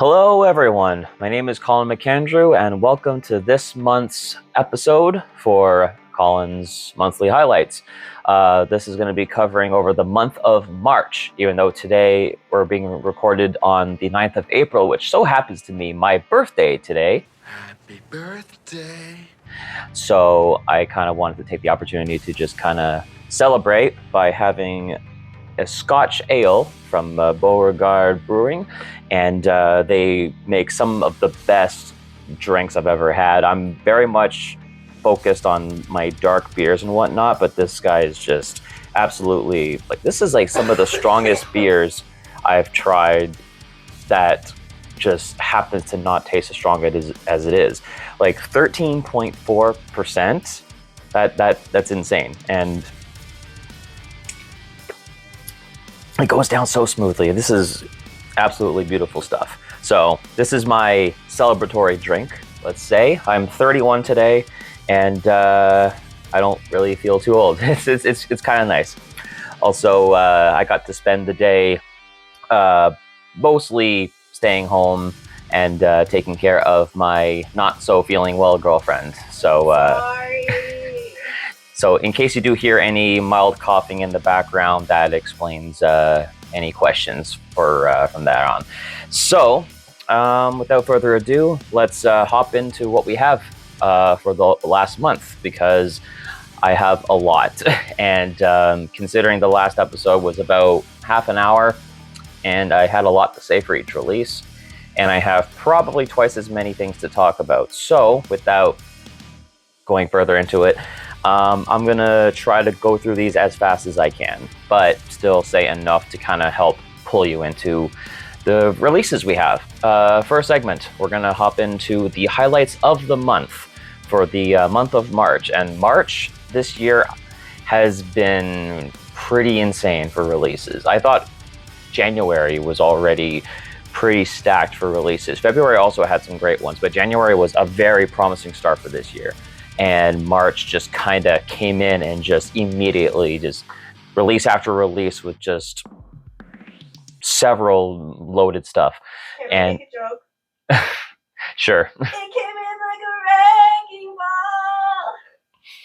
Hello, everyone. My name is Colin McAndrew, and welcome to this month's episode for Colin's Monthly Highlights. This is going to be covering over the month of March, even though today we're being recorded on the 9th of April, which so happens to be my birthday today. Happy birthday. So I kind of wanted to take the opportunity to just kind of celebrate by having a Scotch ale from Beauregard Brewing, and they make some of the best drinks I've ever had. I'm very much focused on my dark beers and whatnot, but this guy is just absolutely, this is like some of the strongest beers I've tried that just happens to not taste as strong as it is. Like 13.4%, that's insane. And it goes down so smoothly. This is absolutely beautiful stuff. So this is my celebratory drink, let's say. I'm 31 today, and I don't really feel too old. It's kind of nice. Also, I got to spend the day mostly staying home and taking care of my not so feeling well girlfriend. So So in case you do hear any mild coughing in the background, that explains any questions from that on. So without further ado, let's hop into what we have for the last month, because I have a lot. And considering the last episode was about half an hour, and I had a lot to say for each release, and I have probably twice as many things to talk about. So without going further into it, I'm gonna try to go through these as fast as I can, but still say enough to kind of help pull you into the releases we have. First segment, we're gonna hop into the highlights of the month for the month of March. And March this year has been pretty insane for releases. I thought January was already pretty stacked for releases. February also had some great ones, but January was a very promising start for this year. And March just kind of came in and just immediately just release after release with just several loaded stuff. Can we make a joke? Sure. It came in like a wrecking ball.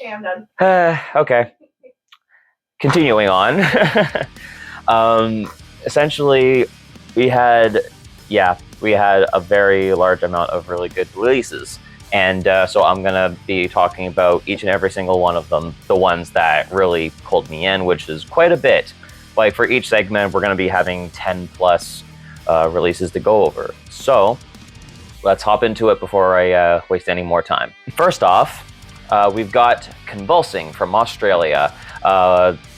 Okay, I'm done. Okay. Continuing on. Essentially, we had a very large amount of really good releases. And so I'm going to be talking about each and every single one of them, the ones that really pulled me in, which is quite a bit. Like for each segment, we're going to be having 10 plus releases to go over. So let's hop into it before I waste any more time. First off, we've got Convulsing from Australia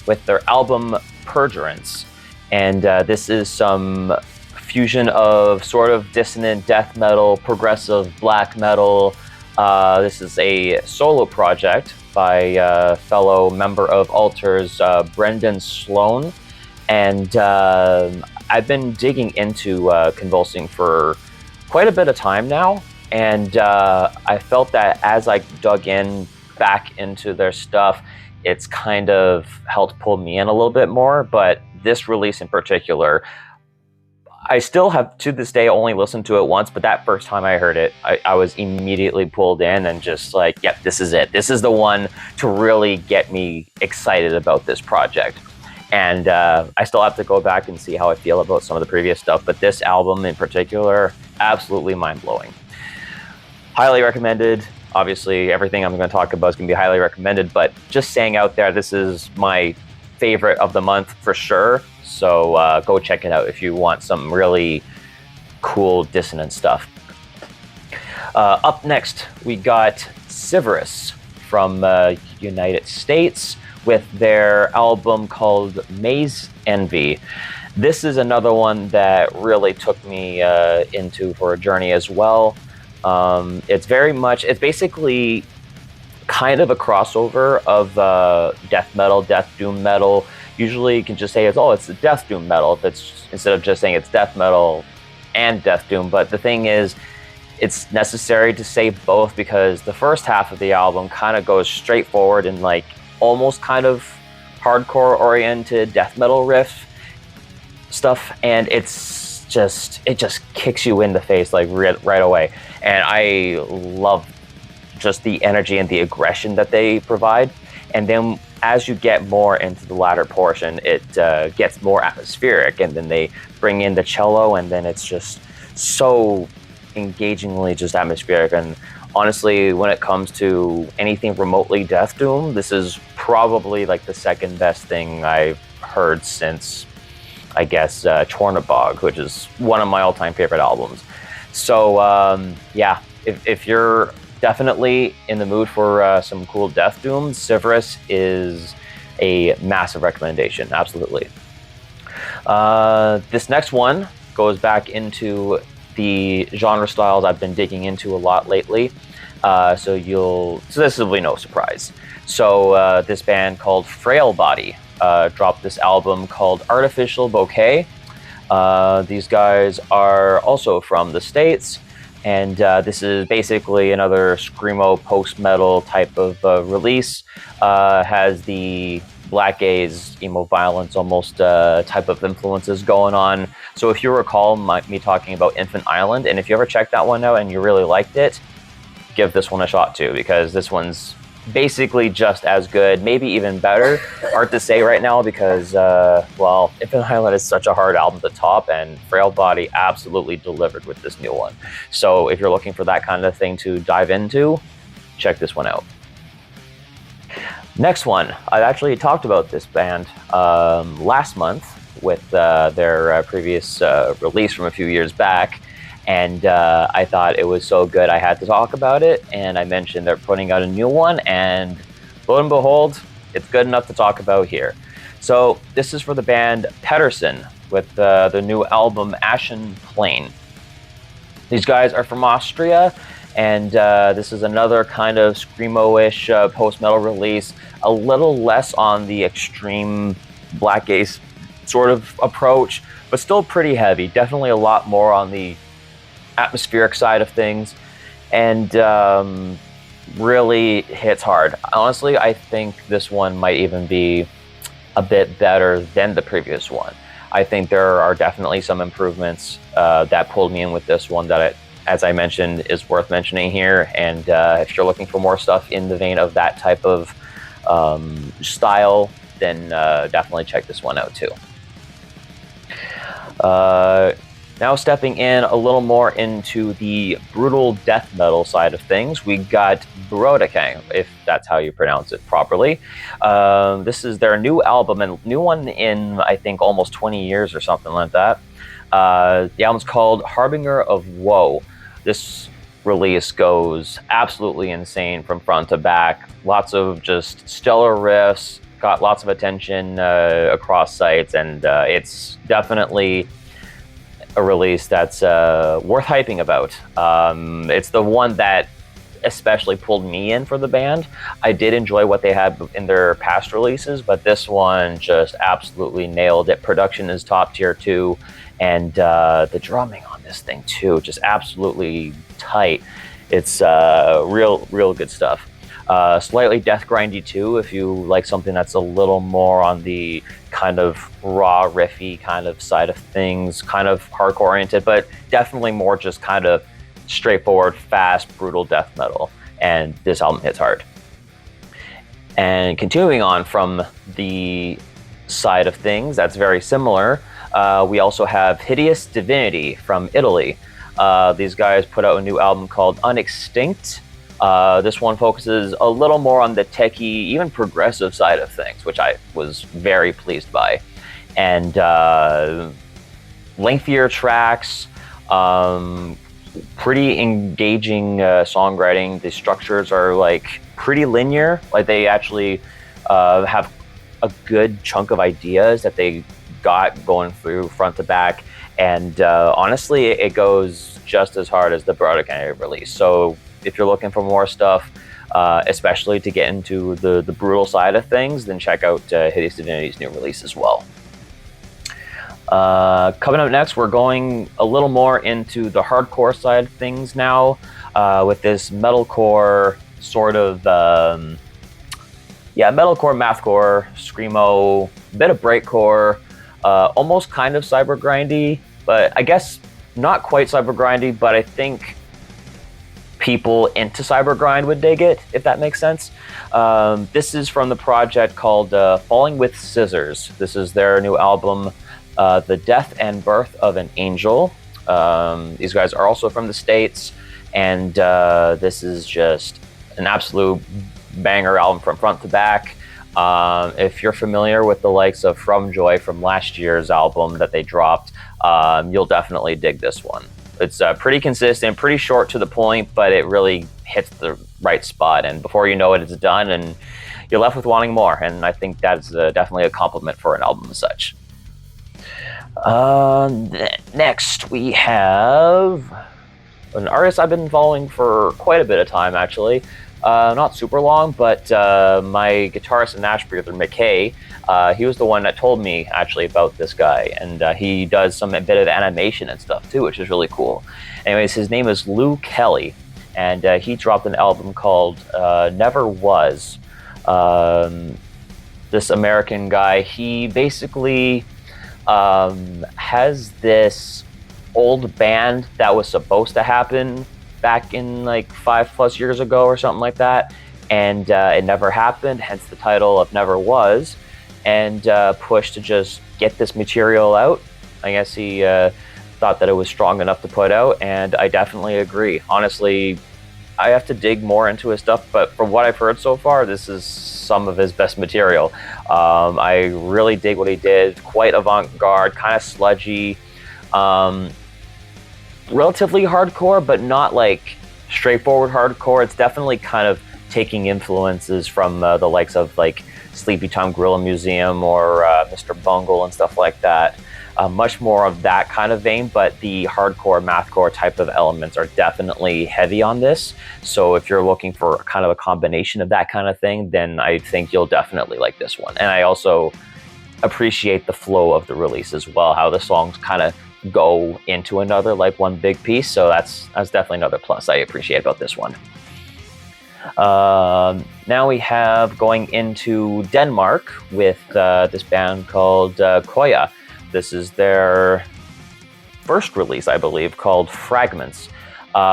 with their album Perjurance. And this is some fusion of sort of dissonant death metal, progressive black metal. This is a solo project by fellow member of Altars, Brendan Sloan. And I've been digging into Convulsing for quite a bit of time now. And I felt that as I dug in back into their stuff, it's kind of helped pull me in a little bit more. But this release in particular, I still have, to this day, only listened to it once, but that first time I heard it, I was immediately pulled in and just like, yep, this is it. This is the one to really get me excited about this project. And I still have to go back and see how I feel about some of the previous stuff, but this album in particular, absolutely mind-blowing. Highly recommended. Obviously, everything I'm going to talk about is going to be highly recommended, but just saying out there, this is my favorite of the month for sure. So go check it out if you want some really cool dissonant stuff. Up next, we got Severus from United States with their album called Maze Envy. This is another one that really took me into for a journey as well. It's basically kind of a crossover of death metal, death doom metal. Usually you can just say it's death doom metal instead of just saying it's death metal and death doom. But the thing is, it's necessary to say both, because the first half of the album kind of goes straight forward and like almost kind of hardcore oriented death metal riff stuff, and it's just kicks you in the face like right away. And I love just the energy and the aggression that they provide. And then as you get more into the latter portion, it gets more atmospheric, and then they bring in the cello, and then it's just so engagingly just atmospheric. And honestly, when it comes to anything remotely Death Doom, this is probably like the second best thing I've heard since, I guess, Chornabog, which is one of my all-time favorite albums. So yeah, if you're definitely in the mood for some cool Death Doom, Severus is a massive recommendation, absolutely. This next one goes back into the genre styles I've been digging into a lot lately, so this will be no surprise. So this band called Frail Body dropped this album called Artificial Bouquet. These guys are also from the States, and this is basically another screamo post-metal type of release. Has the black gaze, emo violence almost type of influences going on. So if you recall me talking about Infant Island, and if you ever checked that one out and you really liked it, give this one a shot too, because this one's basically just as good, maybe even better. Hard to say right now because, well, Infant Island is such a hard album to top, and Frail Body absolutely delivered with this new one. So if you're looking for that kind of thing to dive into, check this one out. Next one, I actually talked about this band last month with their previous release from a few years back, and I thought it was so good I had to talk about it, and I mentioned they're putting out a new one, and lo and behold, it's good enough to talk about here. So this is for the band Pedersen with the new album Ashen Plain. These guys are from Austria, and this is another kind of screamo-ish post-metal release, a little less on the extreme black gaze sort of approach, but still pretty heavy. Definitely a lot more on the atmospheric side of things, and really hits hard. Honestly, I think this one might even be a bit better than the previous one. I think there are definitely some improvements that pulled me in with this one that, as I mentioned, is worth mentioning here. And if you're looking for more stuff in the vein of that type of style, then definitely check this one out too. Now stepping in a little more into the brutal death metal side of things, we got Brodake, if that's how you pronounce it properly. This is their new album, and new one in, I think, almost 20 years or something like that. The album's called Harbinger of Woe. This release goes absolutely insane from front to back. Lots of just stellar riffs, got lots of attention across sites, and it's definitely a release that's worth hyping about. It's the one that especially pulled me in for the band. I did enjoy what they had in their past releases, but this one just absolutely nailed it. Production is top tier too, and the drumming on this thing too, just absolutely tight. It's real good stuff. Slightly death grindy too, if you like something that's a little more on the kind of raw riffy kind of side of things, kind of hardcore oriented, but definitely more just kind of straightforward, fast, brutal death metal. And this album hits hard. And continuing on from the side of things that's very similar, we also have Hideous Divinity from Italy. These guys put out a new album called Unextinct. This one focuses a little more on the techie, even progressive side of things, which I was very pleased by. And lengthier tracks, pretty engaging songwriting. The structures are like pretty linear. Like they actually have a good chunk of ideas that they got going through front to back. And honestly, it goes just as hard as the Brodake release. So if you're looking for more stuff, especially to get into the brutal side of things, then check out Hideous Divinity's new release as well. Coming up next, we're going a little more into the hardcore side of things now, with this metalcore sort of, metalcore, mathcore, screamo, bit of breakcore, almost kind of cyber grindy, but I guess not quite cyber grindy, but I think people into cyber grind would dig it, if that makes sense. This is from the project called Falling with Scissors. This is their new album, The Death and Birth of an Angel. These guys are also from the States, and this is just an absolute banger album from front to back. If you're familiar with the likes of From Joy from last year's album that they dropped, you'll definitely dig this one. It's pretty consistent, pretty short to the point, but it really hits the right spot. And before you know it, it's done, and you're left with wanting more. And I think that's definitely a compliment for an album as such. Next, we have an artist I've been following for quite a bit of time, actually. Not super long, but my guitarist and Nash brother, McKay, he was the one that told me actually about this guy, and he does a bit of animation and stuff too, which is really cool. Anyways, his name is Lou Kelly, and he dropped an album called Never Was. This American guy, he basically has this old band that was supposed to happen back in like 5+ years ago or something like that, and it never happened, hence the title of Never Was, and pushed to just get this material out. I guess he thought that it was strong enough to put out, and I definitely agree. Honestly, I have to dig more into his stuff, but from what I've heard so far, this is some of his best material. I really dig what he did. Quite avant-garde, kind of sludgy, relatively hardcore, but not like straightforward hardcore. It's definitely kind of taking influences from the likes of like Sleepy Time Gorilla Museum or Mr. Bungle and stuff like that. Much more of that kind of vein, but the hardcore, mathcore type of elements are definitely heavy on this. So if you're looking for kind of a combination of that kind of thing, then I think you'll definitely like this one. And I also appreciate the flow of the release as well, how the songs kind of go into another, like one big piece. So that's definitely another plus I appreciate about this one. Now we have going into Denmark with this band called Koya. This is their first release, I believe, called Fragments.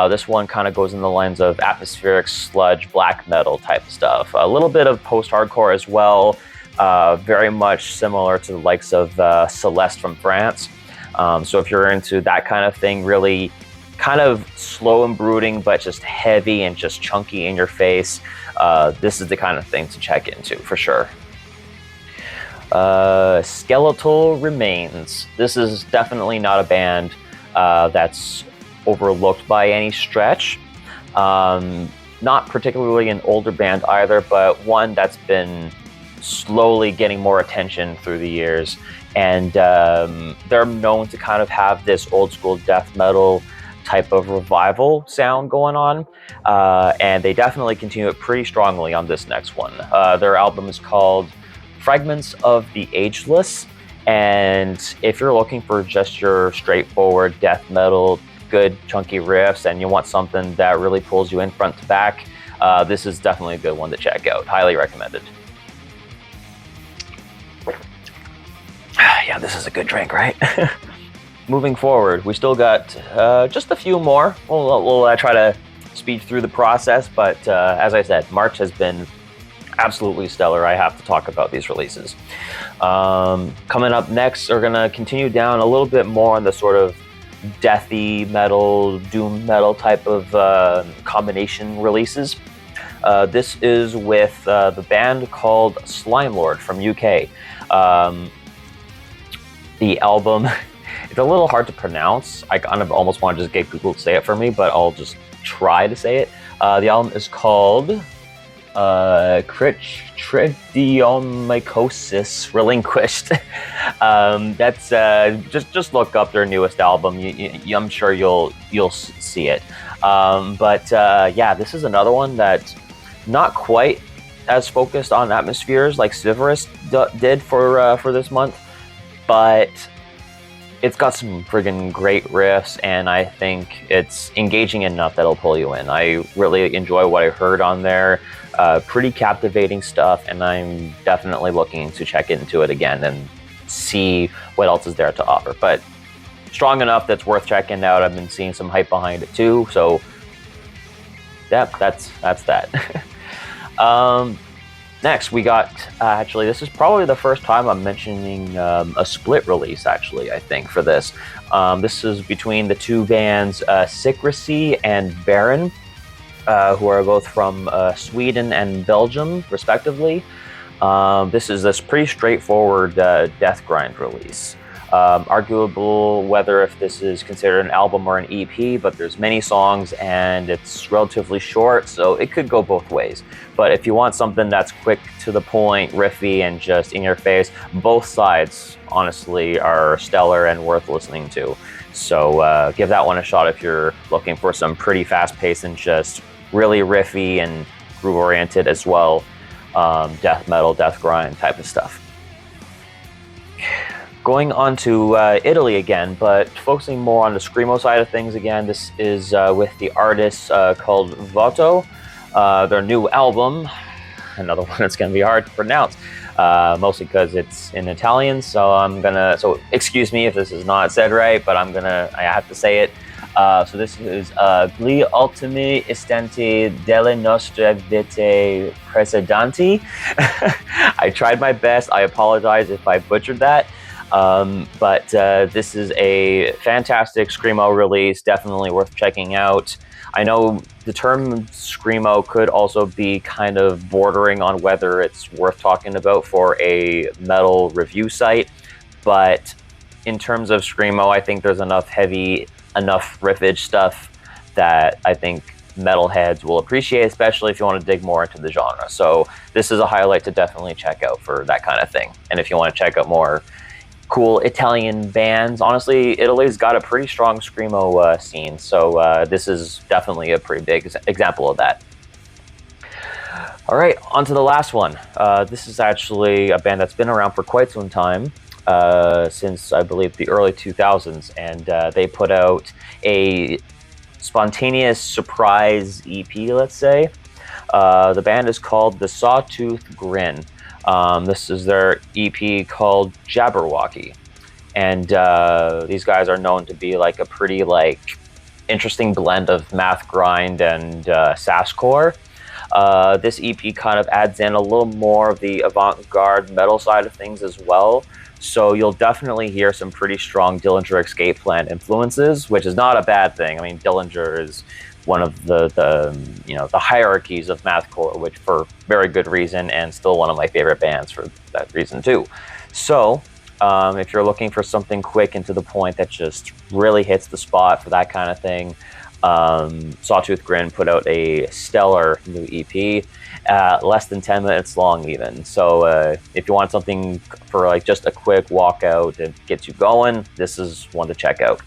This one kind of goes in the lines of atmospheric sludge, black metal type stuff. A little bit of post-hardcore as well, very much similar to the likes of Celeste from France. So if you're into that kind of thing, really kind of slow and brooding, but just heavy and just chunky in your face, this is the kind of thing to check into for sure. Skeletal Remains. This is definitely not a band that's overlooked by any stretch. Not particularly an older band either, but one that's been slowly getting more attention through the years. And they're known to kind of have this old school death metal type of revival sound going on. And they definitely continue it pretty strongly on this next one. Their album is called Fragments of the Ageless. And if you're looking for just your straightforward death metal, good chunky riffs, and you want something that really pulls you in front to back, this is definitely a good one to check out. Highly recommended. Yeah, this is a good drink, right? Moving forward, we still got just a few more. We'll try to speed through the process, but as I said, March has been absolutely stellar. I have to talk about these releases. Coming up next, we're gonna continue down a little bit more on the sort of deathy metal, doom metal type of combination releases. This is with the band called Slime Lord from UK. The album, it's a little hard to pronounce. I kind of almost want to just get Google to say it for me, but I'll just try to say it. The album is called Tridiomycosis Relinquished. That's just look up their newest album. I'm sure you'll see it. Yeah, this is another one that's not quite as focused on atmospheres like Severus did for this month, but it's got some friggin' great riffs, and I think it's engaging enough that it'll pull you in. I really enjoy what I heard on there. Pretty captivating stuff, and I'm definitely looking to check into it again and see what else is there to offer. But strong enough that's worth checking out. I've been seeing some hype behind it too, so yeah, that's that. Next, we got, actually, this is probably the first time I'm mentioning a split release, actually, I think, for this. This is between the two bands, Secrecy and Baron, who are both from Sweden and Belgium, respectively. This is this pretty straightforward death grind release. Arguable whether if this is considered an album or an EP, but there's many songs and it's relatively short, so it could go both ways. But if you want something that's quick to the point, riffy, and just in your face, both sides honestly are stellar and worth listening to. So give that one a shot if you're looking for some pretty fast-paced and just really riffy and groove-oriented as well, death metal, death grind type of stuff. Going on to Italy again, but focusing more on the screamo side of things again. This is with the artist called Voto. Their new album, another one that's going to be hard to pronounce, mostly because it's in Italian. So excuse me if this is not said right, but I have to say it. So this is Gli ultimi istanti delle nostre vite precedenti. I tried my best. I apologize if I butchered that. But this is a fantastic screamo release, definitely worth checking out. I know the term screamo could also be kind of bordering on whether it's worth talking about for a metal review site, but in terms of screamo, I think there's enough riffage stuff that I think metalheads will appreciate, especially if you want to dig more into the genre. So this is a highlight to definitely check out for that kind of thing. And if you want to check out more cool Italian bands, honestly, Italy's got a pretty strong screamo scene, so this is definitely a pretty big example of that. All right, on to the last one. This is actually a band that's been around for quite some time, since I believe the early 2000s, and they put out a spontaneous surprise EP, let's say. The band is called The Sawtooth Grin. This is their EP called Jabberwocky, and these guys are known to be like a pretty interesting blend of math grind and sasscore. This EP kind of adds in a little more of the avant-garde metal side of things as well, so you'll definitely hear some pretty strong Dillinger Escape Plan influences, which is not a bad thing. I mean, Dillinger is one of the hierarchies of mathcore, which for very good reason, and still one of my favorite bands for that reason too. So if you're looking for something quick and to the point that just really hits the spot for that kind of thing, Sawtooth Grin put out a stellar new EP, less than 10 minutes long even. So if you want something for just a quick walkout that gets you going, this is one to check out.